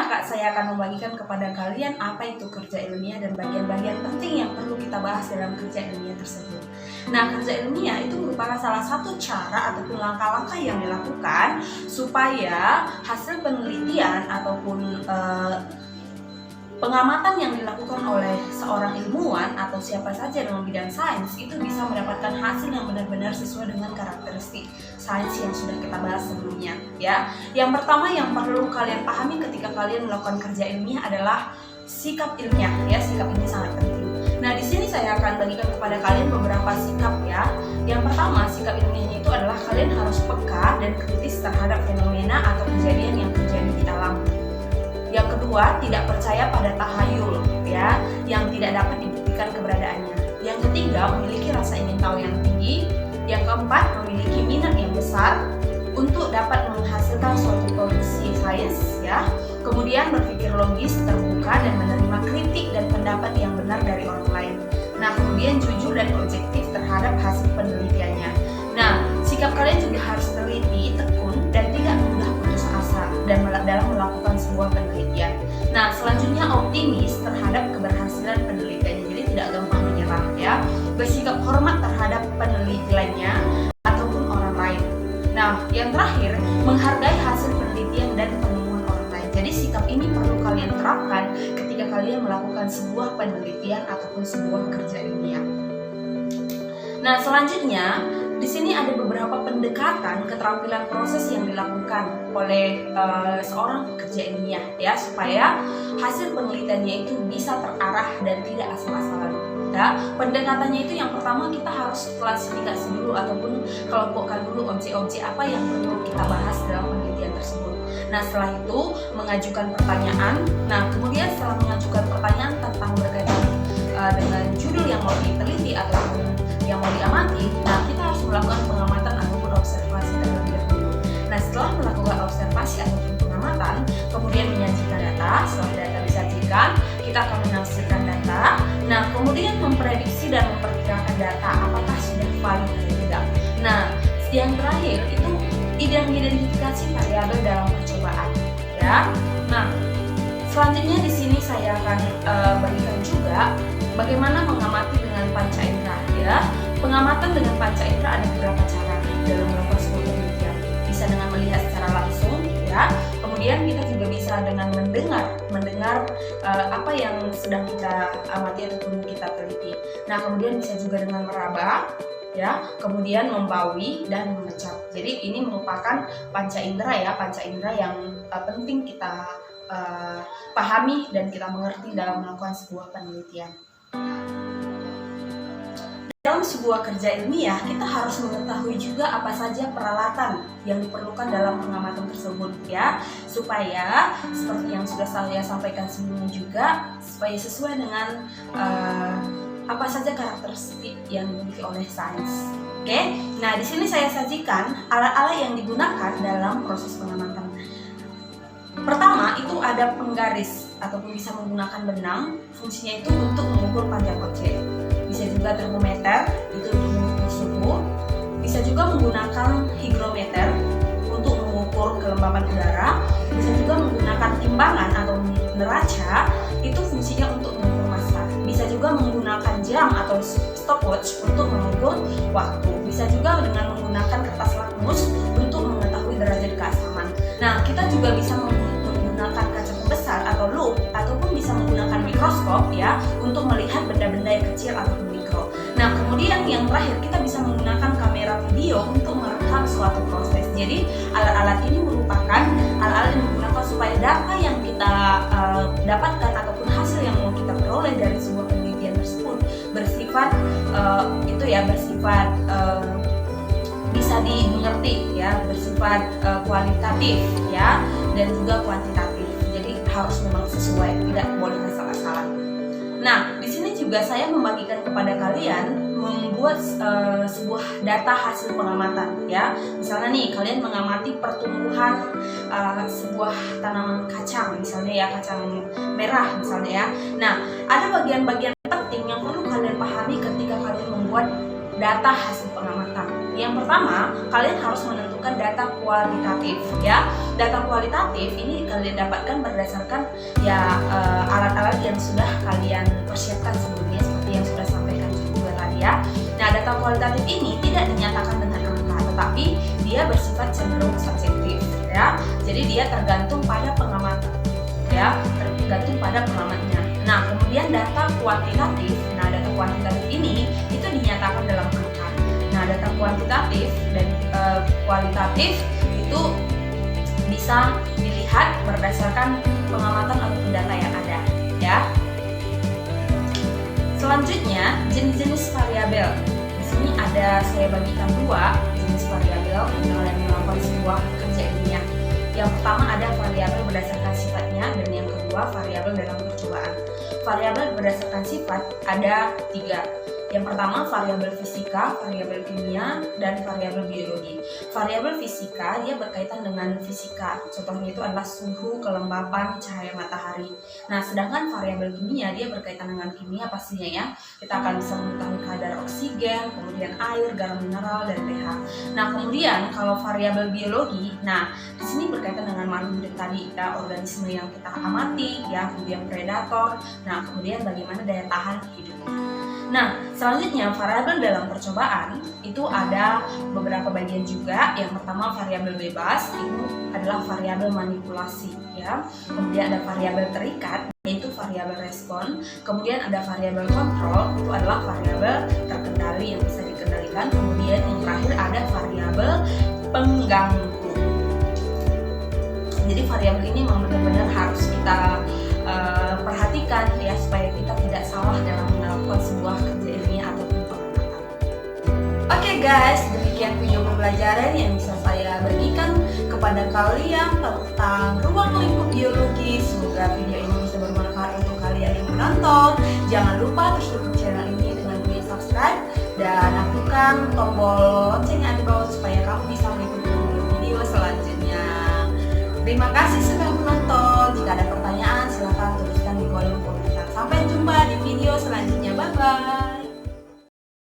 saya akan membagikan kepada kalian apa itu kerja ilmiah dan bagian-bagian penting yang perlu kita bahas dalam kerja ilmiah tersebut. Nah, kerja ilmiah itu merupakan salah satu cara ataupun langkah-langkah yang dilakukan supaya hasil penelitian ataupun pengamatan yang dilakukan oleh seorang ilmuwan atau siapa saja dalam bidang sains itu bisa mendapatkan hasil yang benar-benar sesuai dengan karakteristik sains yang sudah kita bahas sebelumnya, ya. Yang pertama yang perlu kalian pahami ketika kalian melakukan kerja ilmiah adalah sikap ilmiah, ya. Sikap ini sangat penting. Nah, di sini saya akan bagikan kepada kalian beberapa sikap, ya. Yang pertama, sikap ilmiahnya itu adalah kalian harus peka dan kritis terhadap fenomena atau kejadian yang terjadi di alam. Yang kedua, tidak percaya pada tahayul, ya, yang tidak dapat dibuktikan keberadaannya. Yang ketiga, memiliki rasa ingin tahu yang tinggi. Yang keempat, memiliki minat yang besar untuk dapat menghasilkan suatu produksi sains, ya. Kemudian berpikir logis, terbuka, dan menerima kritik dan pendapat yang benar dari orang lain. Nah, kemudian jujur dan objektif terhadap hasil penelitiannya. Nah, sikap kalian juga harus teliti, tekun, dan tidak mudah putus asa dalam melakukan sebuah penelitian. Nah, selanjutnya optimis terhadap keberhasilan penelitiannya, jadi tidak gampang menyerah, ya. Bersikap hormat terhadap penelitiannya ataupun orang lain. Nah, yang terakhir, menghargai hasil penelitian dan penemuan orang lain. Jadi sikap ini perlu kalian terapkan ketika kalian melakukan sebuah penelitian ataupun sebuah kerja ilmiah. Nah, selanjutnya di sini ada beberapa pendekatan keterampilan proses yang dilakukan oleh seorang pekerja ilmiah, ya, supaya hasil penelitiannya itu bisa terarah dan tidak asal-asalan. Ya, pendekatannya itu yang pertama kita harus klasifikasi dulu ataupun kelompokkan dulu objek-objek apa yang perlu kita bahas dalam penelitian tersebut. Nah, setelah itu mengajukan pertanyaan. Nah, kemudian setelah mengajukan pertanyaan tentang berkaitan dengan judul yang mau diteliti ataupun yang mau diamati, nah kita harus melakukan pengamatan ataupun observasi terlebih dahulu. Nah, setelah melakukan observasi ataupun pengamatan, kemudian menyajikan data. Setelah data disajikan, kita akan menafsirkan data. Nah, kemudian memprediksi dan memperkirakan data apakah sudah valid atau tidak. Nah, yang terakhir itu identifikasi variabel dalam percobaan, ya. Nah, selanjutnya di sini saya akan bagikan juga bagaimana mengamati dengan panca indera, ya. Pengamatan dengan panca indera ada beberapa cara dalam melakukan sebuah penelitian. Bisa dengan melihat secara langsung, ya. Kemudian kita juga bisa dengan mendengar apa yang sedang kita amati ataupun kita teliti. Nah, kemudian bisa juga dengan meraba, ya. Kemudian membawi dan mengecap. Jadi ini merupakan panca indera, ya, panca indera yang penting kita pahami dan kita mengerti dalam melakukan sebuah penelitian. Dalam sebuah kerja ilmiah, kita harus mengetahui juga apa saja peralatan yang diperlukan dalam pengamatan tersebut, ya, supaya seperti yang sudah saya sampaikan sebelumnya juga, supaya sesuai dengan apa saja karakteristik yang dimiliki oleh sains. Oke, nah di sini saya sajikan alat-alat yang digunakan dalam proses pengamatan. Pertama itu ada penggaris ataupun bisa menggunakan benang, fungsinya itu untuk mengukur panjang objek. Bisa juga termometer, itu untuk mengukur suhu. Bisa juga menggunakan hygrometer untuk mengukur kelembapan udara. Bisa juga menggunakan timbangan atau neraca, itu fungsinya untuk mengukur massa. Bisa juga menggunakan jam atau stopwatch untuk mengukur waktu. Bisa juga dengan menggunakan kertas lakmus untuk mengetahui derajat keasaman. Nah, kita juga bisa menggunakan kaca pembesar atau lup ataupun bisa menggunakan mikroskop, ya, untuk melihat benda-benda yang kecil ataupun mikro. Nah, kemudian yang terakhir kita bisa menggunakan kamera video untuk merekam suatu proses. Jadi alat-alat ini merupakan alat-alat yang digunakan supaya data yang kita dapatkan ataupun hasil yang mau kita peroleh dari sebuah penelitian tersebut bersifat bisa dimengerti, ya, bersifat kualitatif, ya, dan juga kuantitatif. Jadi harus memang sesuai, tidak boleh asal-asalan. Nah, di sini juga saya membagikan kepada kalian membuat sebuah data hasil pengamatan, ya. Misalnya nih, kalian mengamati pertumbuhan sebuah tanaman kacang, misalnya, ya, kacang merah misalnya, ya. Nah, ada bagian-bagian penting yang perlu kalian pahami ketika kalian membuat data hasil pengamatan. Yang pertama, kalian harus menentukan menemukan data kualitatif ya. Data kualitatif ini kalian dapatkan berdasarkan ya alat-alat yang sudah kalian persiapkan sebelumnya seperti yang sudah sampaikan juga tadi ya. Nah, data kualitatif ini tidak dinyatakan dengan angka, tetapi dia bersifat cenderung subjektif ya. Jadi dia tergantung pada pengamatan ya, tergantung pada pengamatnya. Nah, kemudian data kuantitatif. Nah, data kuantitatif ini itu dinyatakan dalam angka. Nah, data kuantitatif dan kualitatif itu bisa dilihat berdasarkan pengamatan ataupun data yang ada ya. Selanjutnya, jenis-jenis variabel. Di sini saya bagikan dua jenis variabel dalam melakukan sebuah kerja ilmiah. Yang pertama ada variabel berdasarkan sifatnya, dan yang kedua variabel dalam percobaan. Variabel berdasarkan sifat ada 3. Yang pertama variabel fisika, variabel kimia, dan variabel biologi. Variabel fisika dia berkaitan dengan fisika. Contohnya itu adalah suhu, kelembapan, cahaya matahari. Nah, sedangkan variabel kimia dia berkaitan dengan kimia pastinya ya. Kita akan bisa mengetahui kadar oksigen, kemudian air, garam mineral, dan pH. Nah, kemudian kalau variabel biologi, nah di sini berkaitan dengan makhluk hidup tadi ya, organisme yang kita amati ya, kemudian predator. Nah, kemudian bagaimana daya tahan hidupnya. Nah, selanjutnya variabel dalam percobaan itu ada beberapa bagian juga. Yang pertama variabel bebas itu adalah variabel manipulasi ya. Kemudian ada variabel terikat yaitu variabel respon. Kemudian ada variabel kontrol, itu adalah variabel terkendali yang bisa dikendalikan. Kemudian yang terakhir ada variabel pengganggu. Jadi variabel ini memang benar-benar harus kita perhatikan ya, supaya kita tidak salah dalam melakukan sebuah kerja ilmiah ataupun pengamatan. Oke guys, demikian video pembelajaran yang bisa saya bagikan kepada kalian tentang ruang lingkup biologi. Semoga video ini bisa bermanfaat untuk kalian yang menonton. Jangan lupa terus dukung channel ini dengan klik subscribe dan aktifkan tombol lonceng yang ada di bawah supaya kamu bisa mengikuti video selanjutnya. Terima kasih sudah menonton. Jika ada pertanyaan silahkan tuliskan di kolom komentar. Sampai jumpa di video selanjutnya. Bye bye.